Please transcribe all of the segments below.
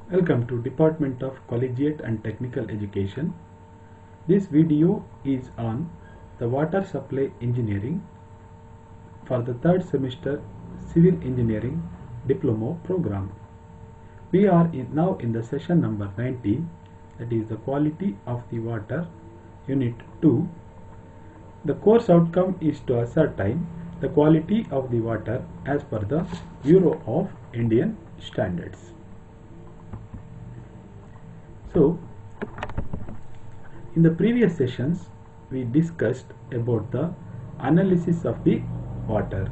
Welcome to Department of Collegiate and Technical Education. This video is on the Water Supply Engineering for the third semester Civil Engineering Diploma program. We are now in the session number 19, that is the Quality of the Water, Unit 2. The course outcome is to ascertain the quality of the water as per the Bureau of Indian Standards. So, in the previous sessions, we discussed about the analysis of the water.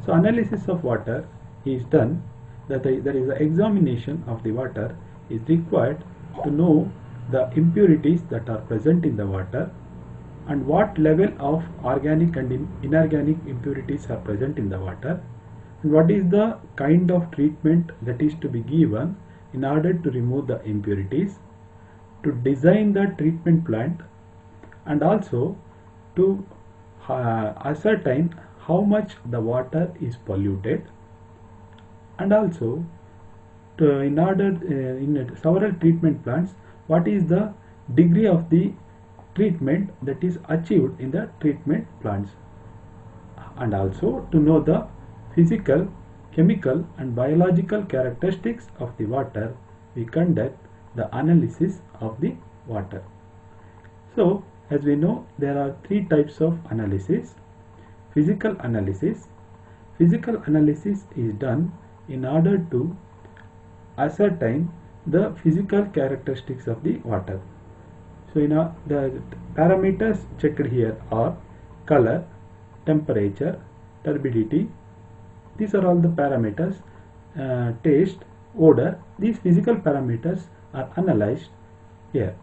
So, analysis of water is done, that there is an examination of the water is required to know the impurities that are present in the water and what level of organic and inorganic impurities are present in the water, and what is the kind of treatment that is to be given in order to remove the impurities, to design the treatment plant, and also to ascertain how much the water is polluted, and also to, in several treatment plants, what is the degree of the treatment that is achieved in the treatment plants, and also to know the physical, chemical and biological characteristics of the water. We conduct the analysis of the water. So, as we know, there are three types of analysis. Physical analysis. Physical analysis is done in order to ascertain the physical characteristics of the water. So, the parameters checked here are color, temperature, turbidity. These are all the parameters. Taste, odor. These physical parameters are analyzed here.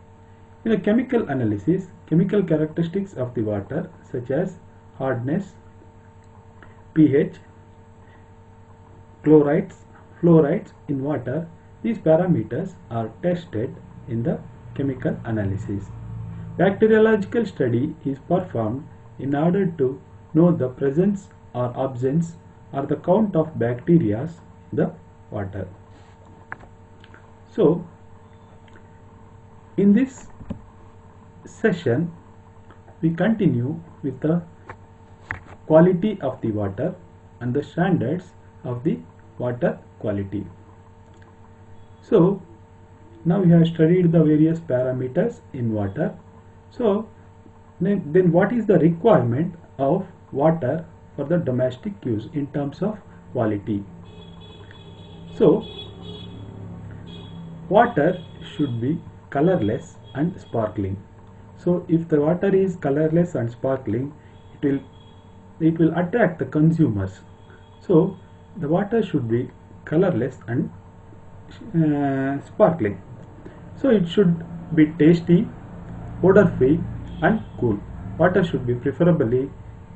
In a chemical analysis, chemical characteristics of the water such as hardness, pH, chlorides, fluorides in water, these parameters are tested in the chemical analysis. Bacteriological study is performed in order to know the presence or absence or the count of bacteria in the water. So, in this session, we continue with the quality of the water and the standards of the water quality. So, now we have studied the various parameters in water. So, then what is the requirement of water for the domestic use in terms of quality? So, water should be colorless and sparkling. So, if the water is colorless and sparkling, it will attract the consumers. So, the water should be colorless and sparkling. So, it should be tasty, odor free and cool. Water should be preferably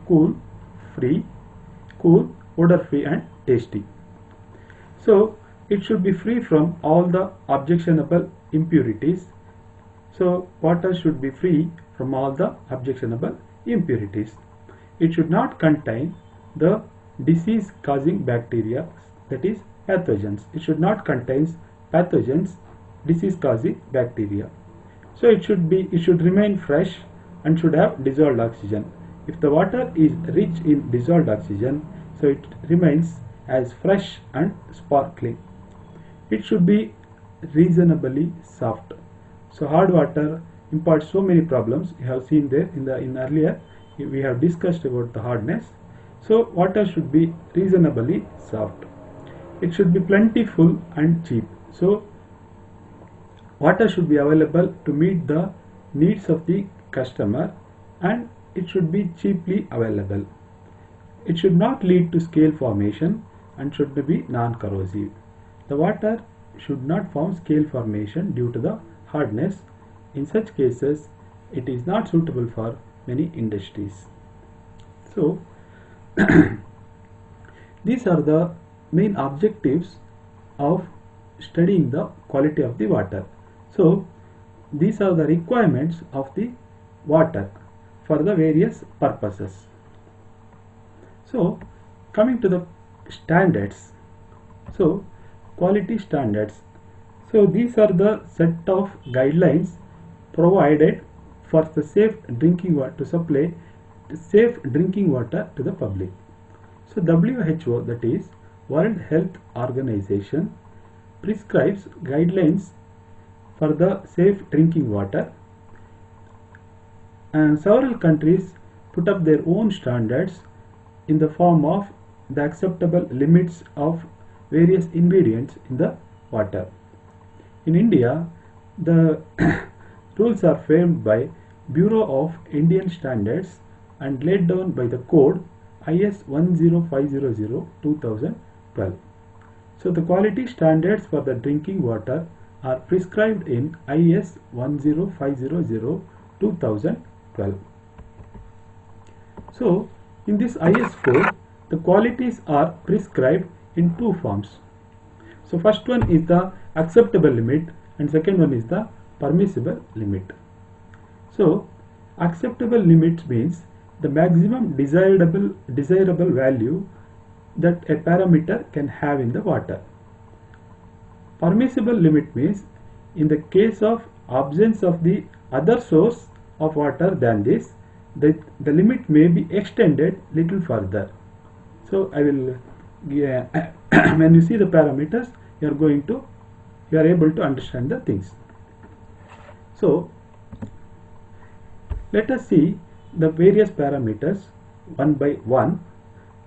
cool, odor free and tasty. So, it should be free from all the objectionable impurities. So, water should be free from all the objectionable impurities. It should not contain the disease causing bacteria, that is pathogens. It should not contain pathogens, disease causing bacteria. So, it should remain fresh and should have dissolved oxygen. If the water is rich in dissolved oxygen, so it remains as fresh and sparkling. It should be reasonably soft. So, hard water imparts so many problems. You have seen there in earlier we have discussed about the hardness. So, water should be reasonably soft. It should be plentiful and cheap. So, water should be available to meet the needs of the customer, and it should be cheaply available. It should not lead to scale formation and should be non-corrosive. The water should not form scale formation due to the hardness. In such cases, it is not suitable for many industries. So, these are the main objectives of studying the quality of the water. So, these are the requirements of the water for the various purposes. So, coming to the standards. So, quality standards. So these are the set of guidelines provided for the safe drinking water to supply safe drinking water to the public. So WHO, that is World Health Organization, prescribes guidelines for the safe drinking water, and several countries put up their own standards in the form of the acceptable limits of various ingredients in the water. In India, the rules are framed by Bureau of Indian Standards and laid down by the code IS 10500-2012. So the quality standards for the drinking water are prescribed in IS 10500-2012. So in this IS code, the qualities are prescribed in two forms. So first one is the acceptable limit and second one is the permissible limit. So acceptable limits means the maximum desirable value that a parameter can have in the water. Permissible limit means in the case of absence of the other source of water than this, the limit may be extended little further. So I will when you see the parameters, you are able to understand the things. So let us see the various parameters one by one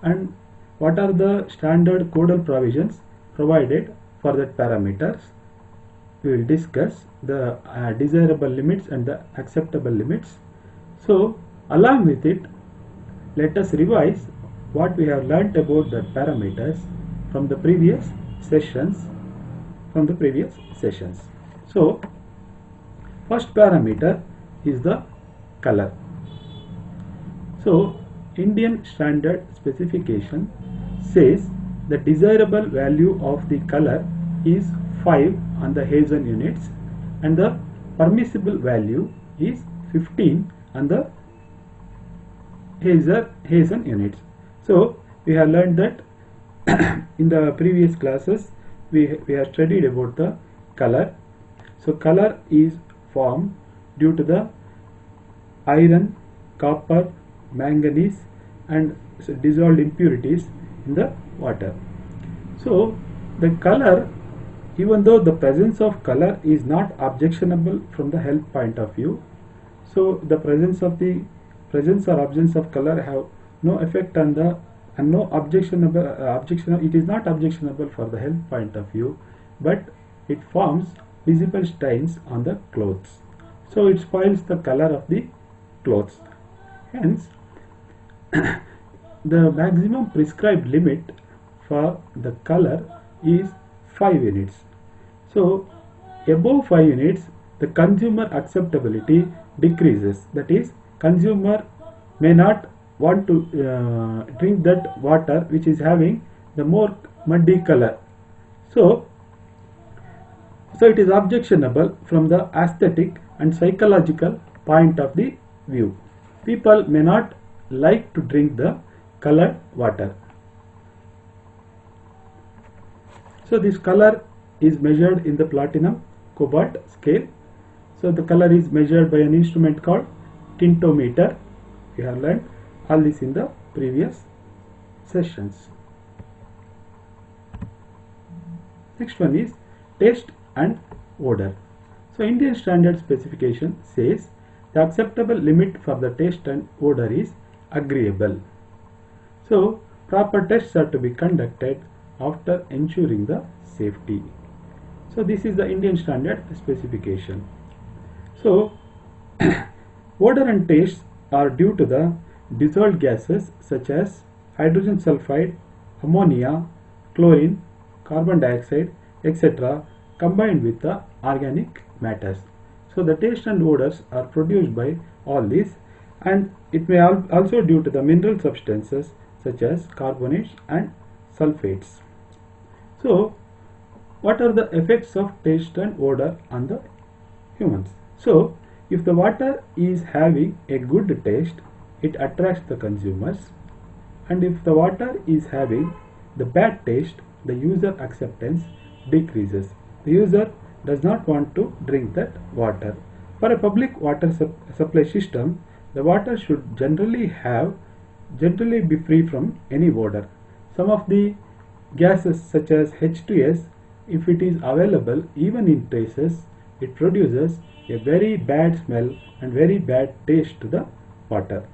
and what are the standard codal provisions provided for that parameters. We will discuss the desirable limits and the acceptable limits. So along with it, let us revise what we have learnt about the parameters from the previous sessions. So first parameter is the color. So Indian standard specification says the desirable value of the color is 5 on the Hazen units and the permissible value is 15 on the Hazen units. So we have learned that in the previous classes we have studied about the color. So color is formed due to the iron, copper, manganese and dissolved impurities in the water. So the color, even though the presence of color is not objectionable from the health point of view, so the presence or absence of color have no effect on the and no objectionable it is not objectionable for the health point of view, but it forms visible stains on the clothes. So it spoils the color of the clothes. Hence the maximum prescribed limit for the color is 5 units. So above 5 units the consumer acceptability decreases, that is consumer may not want to drink that water which is having the more muddy color. So it is objectionable from the aesthetic and psychological point of the view. People may not like to drink the colored water. So this color is measured in the platinum cobalt scale. So the color is measured by an instrument called tintometer. We have learned all this in the previous sessions. Next one is taste and odor. So Indian standard specification says the acceptable limit for the taste and odor is agreeable. So proper tests are to be conducted after ensuring the safety. So this is the Indian standard specification. So odor and taste are due to the dissolved gases such as hydrogen sulfide, ammonia, chlorine, carbon dioxide, etc. combined with the organic matters. So the taste and odors are produced by all these, and it may also due to the mineral substances such as carbonates and sulfates. So what are the effects of taste and odor on the humans? So if the water is having a good taste, it attracts the consumers, and if the water is having the bad taste, the user acceptance decreases. The user does not want to drink that water. For a public water supply system, the water should generally be free from any odor. Some of the gases such as H2S, if it is available even in traces, it produces a very bad smell and very bad taste to the water.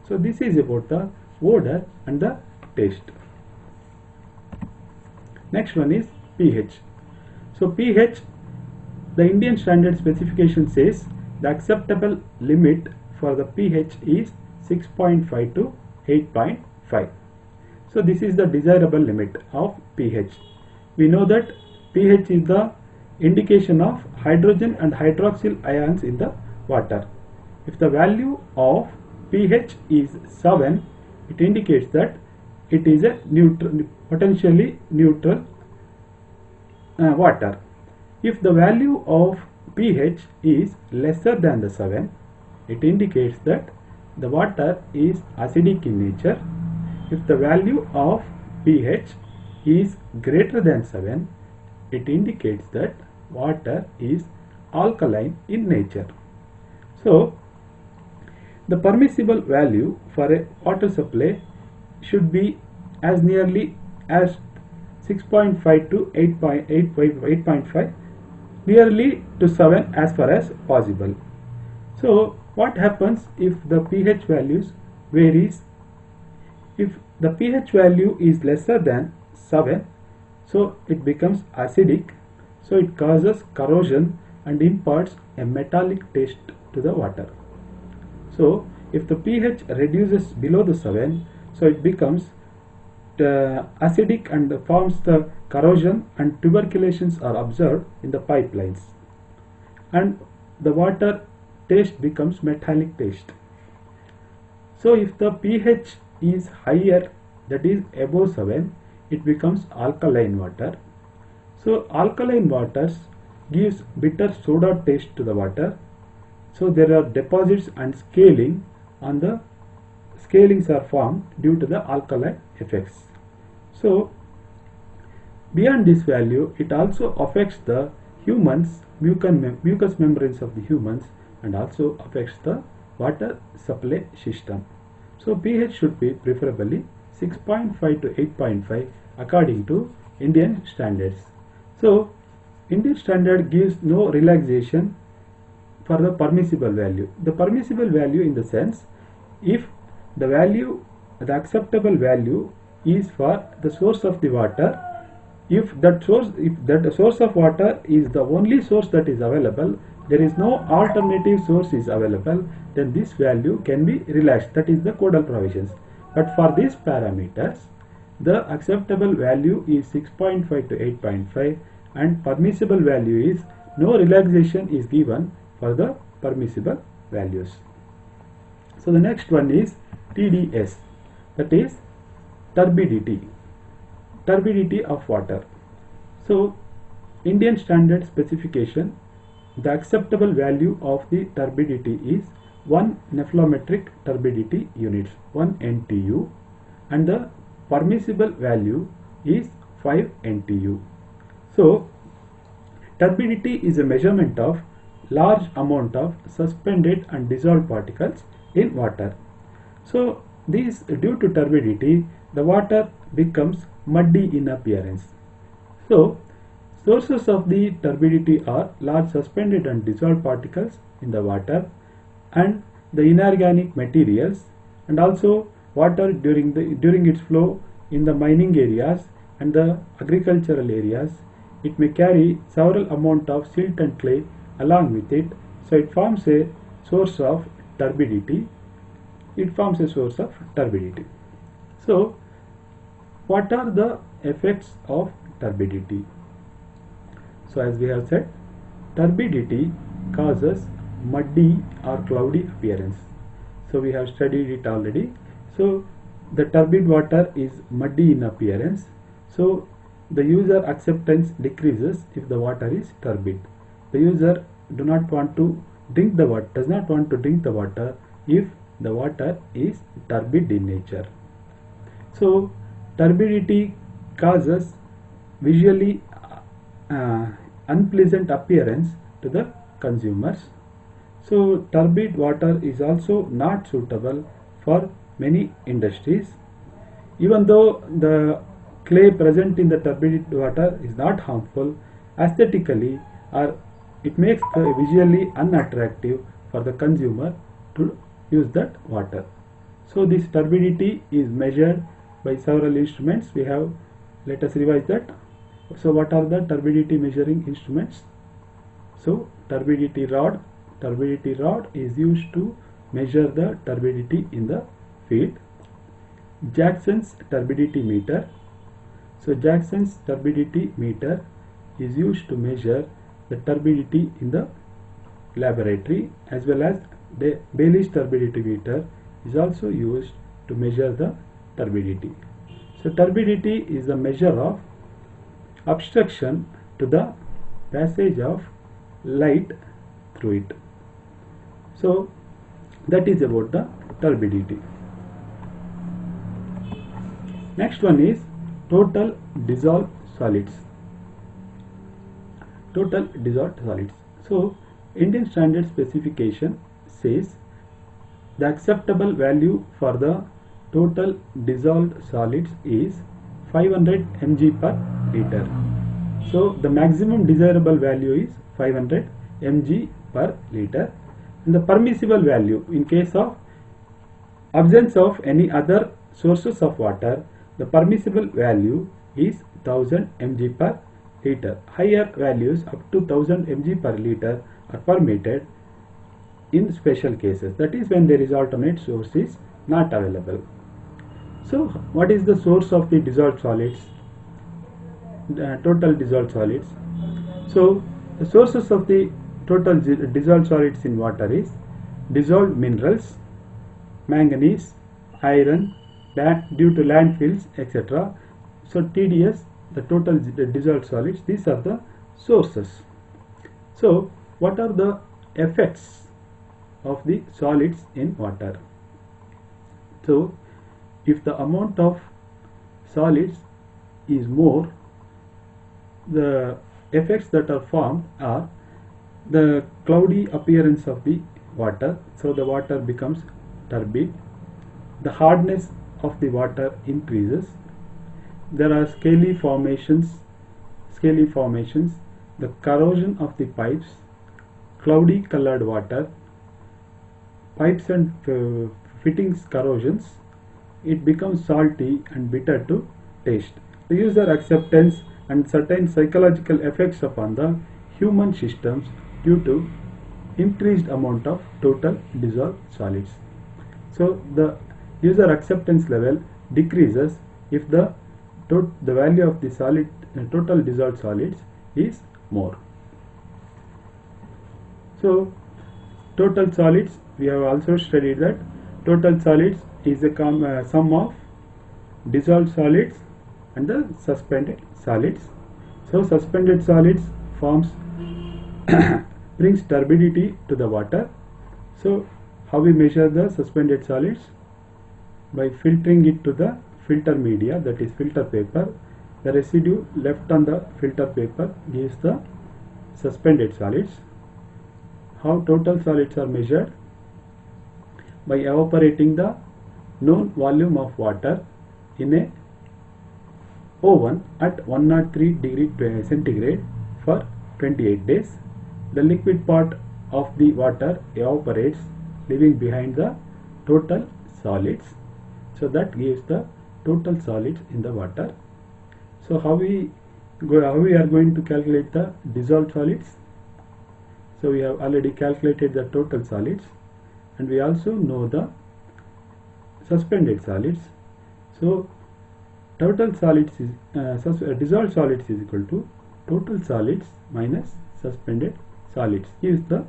So this is about the odor and the taste. Next one is pH. So pH, the Indian standard specification says the acceptable limit for the pH is 6.5 to 8.5. So this is the desirable limit of pH. We know that pH is the indication of hydrogen and hydroxyl ions in the water. If the value of pH is 7, it indicates that it is a potentially neutral water. If the value of pH is lesser than the 7, it indicates that the water is acidic in nature. If the value of pH is greater than 7, it indicates that water is alkaline in nature. So, the permissible value for a water supply should be as nearly as 6.5 to 8.5, nearly to 7 as far as possible. So, what happens if the pH values varies? If the pH value is lesser than 7, so it becomes acidic, so it causes corrosion and imparts a metallic taste to the water. So if the pH reduces below the 7, so it becomes acidic and forms the corrosion, and tuberculations are observed in the pipelines, and the water taste becomes metallic taste. So if the pH is higher, that is above 7, it becomes alkaline water. So alkaline waters gives bitter soda taste to the water. So there are deposits and scalings are formed due to the alkaline effects. So beyond this value, it also affects the humans, mucous membranes of the humans, and also affects the water supply system. So pH should be preferably 6.5 to 8.5 according to Indian standards. So Indian standard gives no relaxation for the permissible value. The permissible value in the sense, if the acceptable value is for the source of the water, if that source of water is the only source that is available, there is no alternative source is available, then this value can be relaxed. That is the codal provisions. But for these parameters, the acceptable value is 6.5 to 8.5, and permissible value is no relaxation is given for the permissible values. So the next one is TDS, that is turbidity of water. So Indian standard specification, the acceptable value of the turbidity is 1 nephelometric turbidity units, 1 NTU, and the permissible value is 5 NTU. So turbidity is a measurement of large amount of suspended and dissolved particles in water. So these, due to turbidity, the water becomes muddy in appearance. So sources of the turbidity are large suspended and dissolved particles in the water, and the inorganic materials, and also water during its flow in the mining areas and the agricultural areas. It may carry several amount of silt and clay along with it, so it forms a source of turbidity. So what are the effects of turbidity? So as we have said, turbidity causes muddy or cloudy appearance. So we have studied it already. So the turbid water is muddy in appearance. So the user acceptance decreases if the water is turbid. The user does not want to drink the water if the water is turbid in nature. So turbidity causes visually unpleasant appearance to the consumers. So turbid water is also not suitable for many industries. Even though the clay present in the turbid water is not harmful, aesthetically or it makes visually unattractive for the consumer to use that water. So this turbidity is measured by several instruments. We have, let us revise that. So what are the turbidity measuring instruments? So turbidity rod is used to measure the turbidity in the field. Jackson's turbidity meter. So Jackson's turbidity meter is used to measure the turbidity in the laboratory, as well as the Bailey's turbidity meter is also used to measure the turbidity. So turbidity is the measure of obstruction to the passage of light through it. So that is about the turbidity. Next one is total dissolved solids. Total dissolved solids. So Indian Standard Specification says the acceptable value for the total dissolved solids is 500 mg per liter. So the maximum desirable value is 500 mg per liter, and the permissible value in case of absence of any other sources of water, the permissible value is 1000 mg per liter. Higher values up to 1000 mg per liter are permitted in special cases, that is when there is alternate source is not available. So what is the source of the dissolved solids? Total dissolved solids. So the sources of the total dissolved solids in water is dissolved minerals, manganese, iron, due to landfills, etc. So TDS, the total dissolved solids, these are the sources. So what are the effects of the solids in water? So if the amount of solids is more, the effects that are formed are the cloudy appearance of the water, so the water becomes turbid. The hardness of the water increases. There are scaly formations, the corrosion of the pipes, cloudy colored water, pipes and fittings corrosions. It becomes salty and bitter to taste. The user acceptance and certain psychological effects upon the human systems due to increased amount of total dissolved solids. So the user acceptance level decreases if the value of the solid total dissolved solids is more. So total solids, we have also studied that total solids is a sum of dissolved solids and the suspended solids. So suspended solids forms brings turbidity to the water. So how we measure the suspended solids? By filtering it to the filter media, that is filter paper. The residue left on the filter paper gives the suspended solids. How total solids are measured? By evaporating the known volume of water in a oven at 103 degree centigrade for 28 days. The liquid part of the water evaporates, leaving behind the total solids. So that gives the total solids in the water. So how we are going to calculate the dissolved solids? So we have already calculated the total solids, and we also know the suspended solids. So total solids is dissolved solids is equal to total solids minus suspended solids, gives the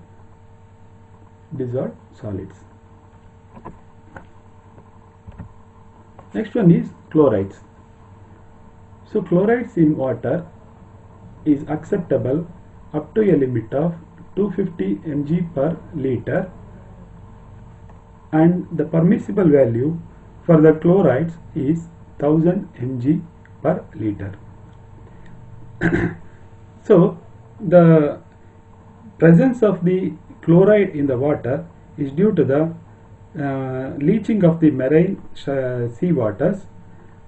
dissolved solids. Next one is chlorides. So chlorides in water is acceptable up to a limit of 250 mg per liter, and the permissible value for the chlorides is 1000 mg per liter. So the presence of the chloride in the water is due to the leaching of the marine sea waters,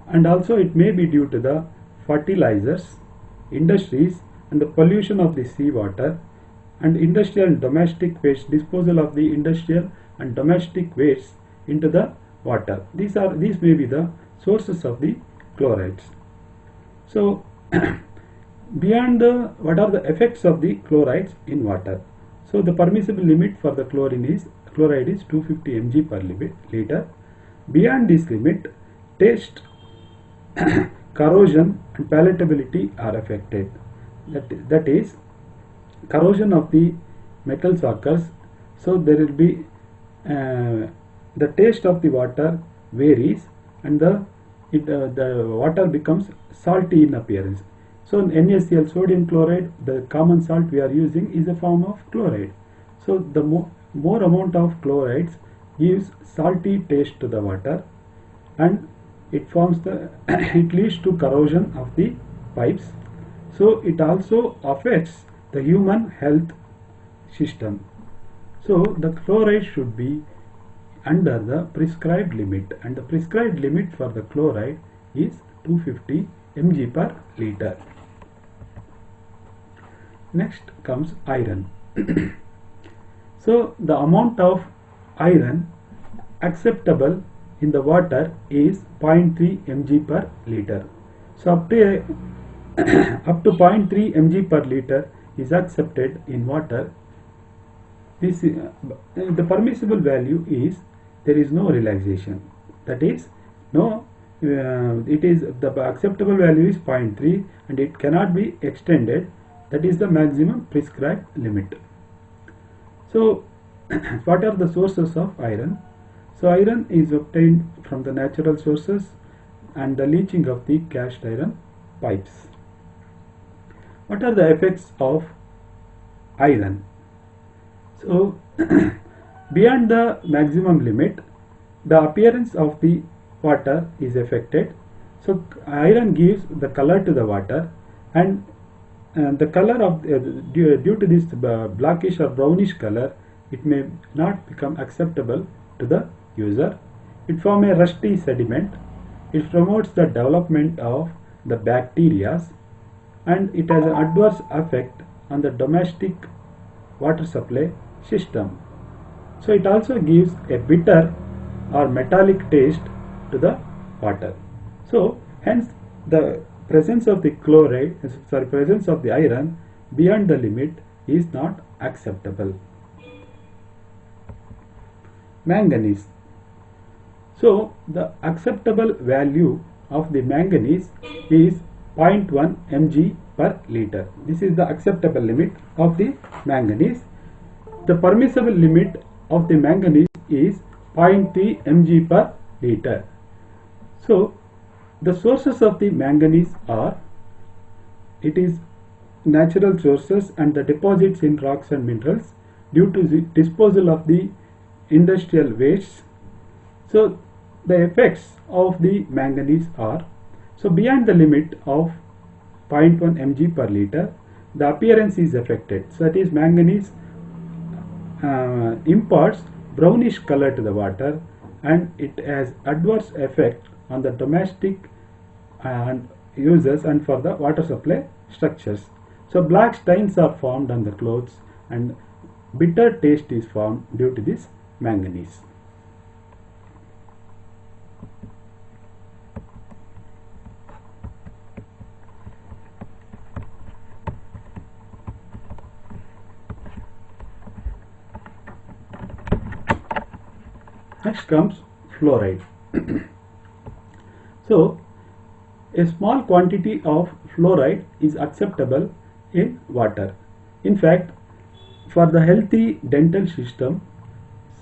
and also it may be due to the fertilizers, industries, and the pollution of the sea water, and industrial and domestic waste, disposal of the industrial and domestic waste into the water. These may be the sources of the chlorides. So beyond what are the effects of the chlorides in water? So the permissible limit for the chloride is 250 mg per liter. Beyond this limit, taste, corrosion and palatability are affected. That is, corrosion of the metals occurs, so there will be the taste of the water varies, and the water becomes salty in appearance. So NaCl, sodium chloride, the common salt we are using, is a form of chloride. So the more amount of chlorides gives salty taste to the water, and it forms the it leads to corrosion of the pipes. So it also affects the human health system. So the chloride should be under the prescribed limit, and the prescribed limit for the chloride is 250 mg per liter. Next comes iron. So the amount of iron acceptable in the water is 0.3 mg per liter. So up to 0.3 mg per liter is accepted in water. This the permissible value is, there is no relaxation. That is, no, it is the acceptable value is 0.3 and it cannot be extended. That is the maximum prescribed limit. So what are the sources of iron? So iron is obtained from the natural sources and the leaching of the cast iron pipes. What are the effects of iron? So beyond the maximum limit, the appearance of the water is affected. So iron gives the color to the water, and the color of due to this blackish or brownish color, it may not become acceptable to the user. It forms a rusty sediment. It promotes the development of the bacteria, and it has an adverse effect on the domestic water supply system. So it also gives a bitter or metallic taste to the water. So hence the presence of the presence of the iron beyond the limit is not acceptable. Manganese. So the acceptable value of the manganese is 0.1 mg per liter. This is the acceptable limit of the manganese. The permissible limit of the manganese is 0.3 mg per liter. So the sources of the manganese are, it is natural sources and the deposits in rocks and minerals due to the disposal of the industrial wastes. So the effects of the manganese are, so beyond the limit of 0.1 mg per liter, the appearance is affected. So that is, manganese imparts brownish color to the water, and it has adverse effect on the domestic and users and for the water supply structures. So black stains are formed on the clothes and bitter taste is formed due to this manganese. Next comes fluoride. So a small quantity of fluoride is acceptable in water. In fact, for the healthy dental system,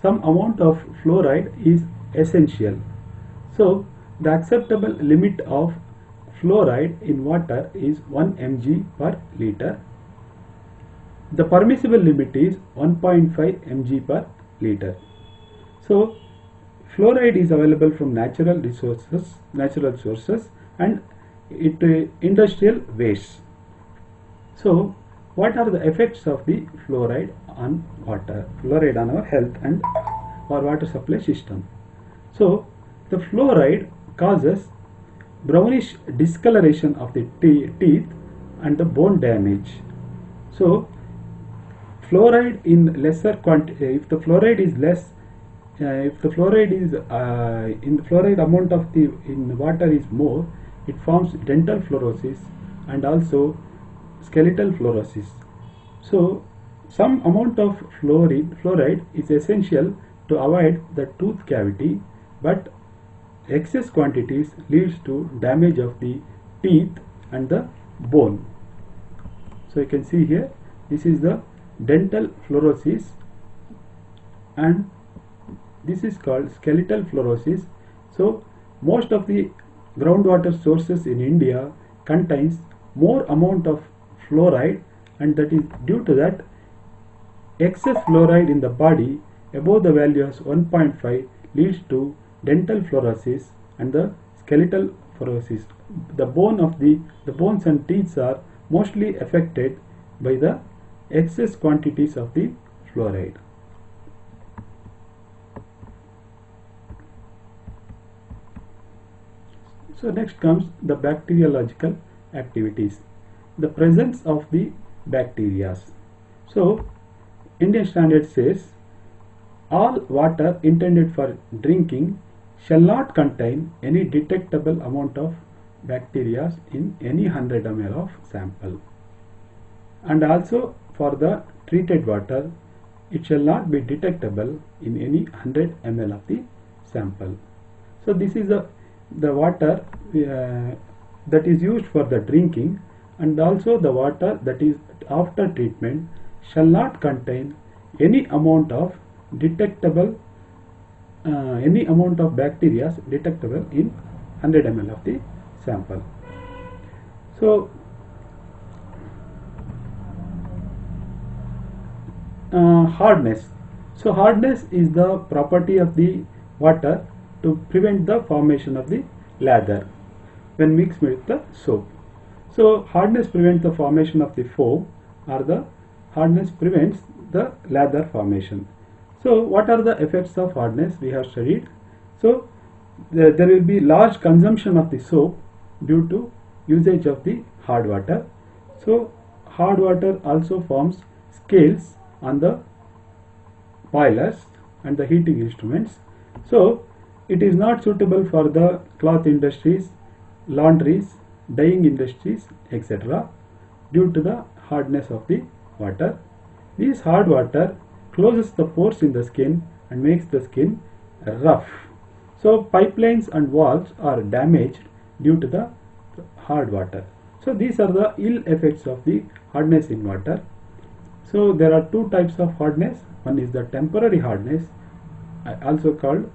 some amount of fluoride is essential. So the acceptable limit of fluoride in water is 1 mg per liter. The permissible limit is 1.5 mg per liter. So fluoride is available from natural sources and industrial waste. So what are the effects of the fluoride on water, fluoride on our health and our water supply system? So the fluoride causes brownish discoloration of the teeth and the bone damage. So fluoride in lesser quantity, if the fluoride is less, if the fluoride is in the fluoride amount of the in water is more, it forms dental fluorosis and also skeletal fluorosis. So some amount of fluoride is essential to avoid the tooth cavity, but excess quantities leads to damage of the teeth and the bone. So you can see here, this is the dental fluorosis and this is called skeletal fluorosis. So most of the groundwater sources in India contains more amount of fluoride, and that is due to that excess fluoride in the body above the values 1.5 leads to dental fluorosis and the skeletal fluorosis. The bones and teeth are mostly affected by the excess quantities of the fluoride. So next comes the bacteriological activities, the presence of the bacteria. So Indian standard says all water intended for drinking shall not contain any detectable amount of bacteria in any 100 ml of sample, and also for the treated water it shall not be detectable in any 100 ml of the sample. So this is the water that is used for the drinking, and also the water that is after treatment shall not contain any amount of detectable any amount of bacteria detectable in 100 ml of the sample. So hardness. So hardness is the property of the water to prevent the formation of the lather when mixed with the soap. So hardness prevents the formation of the foam, or the hardness prevents the lather formation. So what are the effects of hardness we have studied? So there will be large consumption of the soap due to usage of the hard water. So hard water also forms scales on the boilers and the heating instruments. So it is not suitable for the cloth industries, laundries, dyeing industries, etc. due to the hardness of the water. This hard water closes the pores in the skin and makes the skin rough. So pipelines and valves are damaged due to the hard water. So these are the ill effects of the hardness in water. So there are two types of hardness. One is the temporary hardness, also called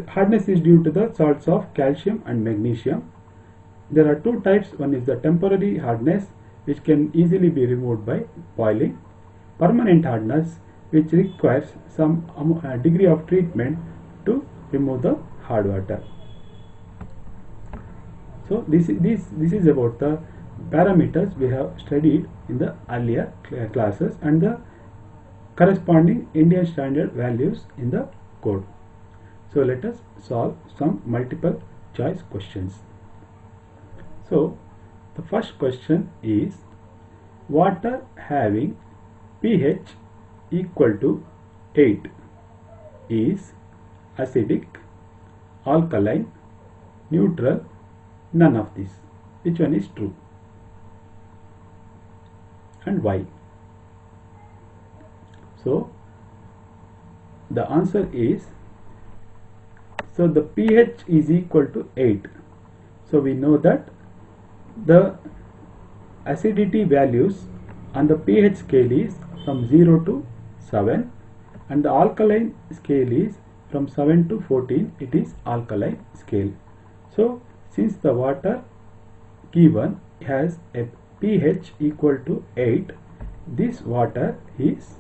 hardness is due to the salts of calcium and magnesium. There are two types. One is the temporary hardness, which can easily be removed by boiling. Permanent hardness, which requires some degree of treatment to remove the hard water. So this is about the parameters we have studied in the earlier classes and the corresponding Indian standard values in the code. So let us solve some multiple choice questions. So the first question is, water having pH equal to 8 is acidic, alkaline, neutral, none of these. Which one is true and why? So the answer is, so the pH is equal to 8. So we know that the acidity values on the pH scale is from 0 to 7, and the alkaline scale is from 7 to 14. It is alkaline scale. So since the water given has a pH equal to 8, this water is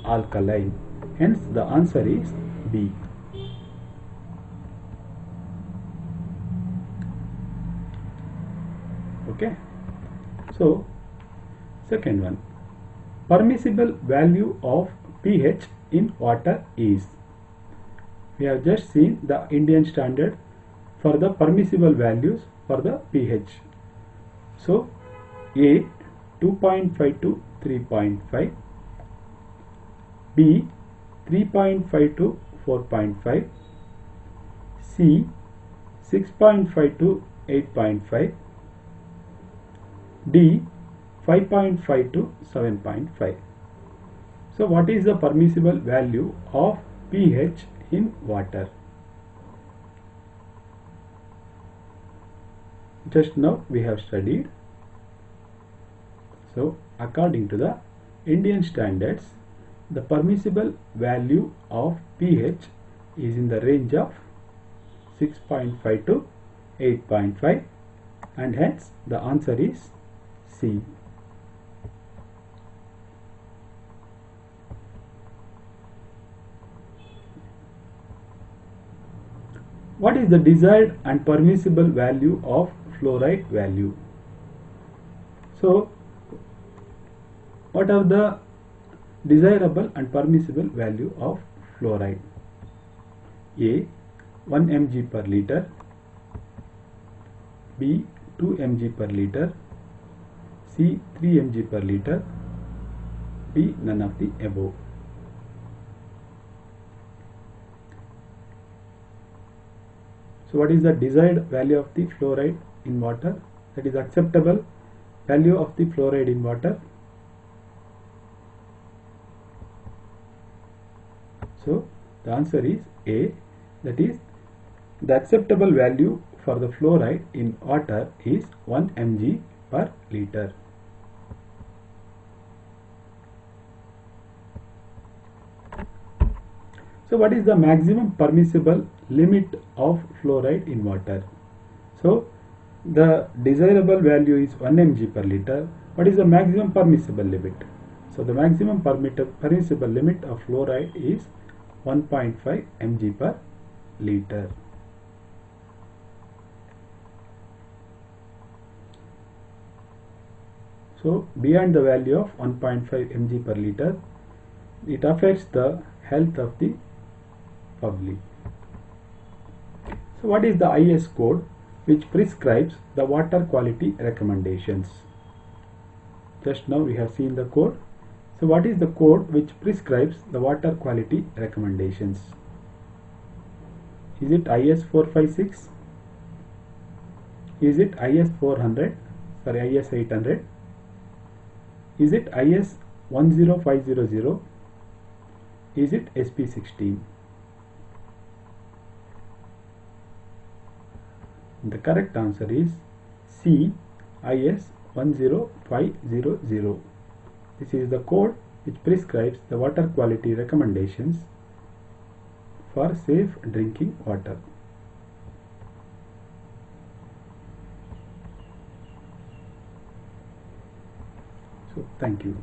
alkaline. Hence the answer is B. Okay. So Second one, permissible value of pH in water is. We have just seen the Indian standard for the permissible values for the pH. So A 2.5 to 3.5, B 3.5 to 4.5, C 6.5 to 8.5, D 5.5 to 7.5. So what is the permissible value of pH in water? Just now we have studied. So according to the Indian standards, the permissible value of pH is in the range of 6.5 to 8.5, and hence the answer is C. What is the desired and permissible value of fluoride value? So what are the desirable and permissible value of fluoride? A 1 mg per liter, B 2 mg per liter, C 3 mg per liter, D none of the above. So what is the desired value of the fluoride in water? That is acceptable value of the fluoride in water. So the answer is A, that is the acceptable value for the fluoride in water is 1 mg per liter. So what is the maximum permissible limit of fluoride in water? So the desirable value is 1 mg per liter. What is the maximum permissible limit? So the maximum permissible limit of fluoride is 1.5 mg per liter. So beyond the value of 1.5 mg per liter, it affects the health of the public. So what is the IS code which prescribes the water quality recommendations? Just now we have seen the code. So what is the code which prescribes the water quality recommendations? Is it IS 456? Is it IS 400? Sorry, IS 800? Is it IS 10500? Is it SP 16? The correct answer is C, IS 10500. This is the code which prescribes the water quality recommendations for safe drinking water. So thank you.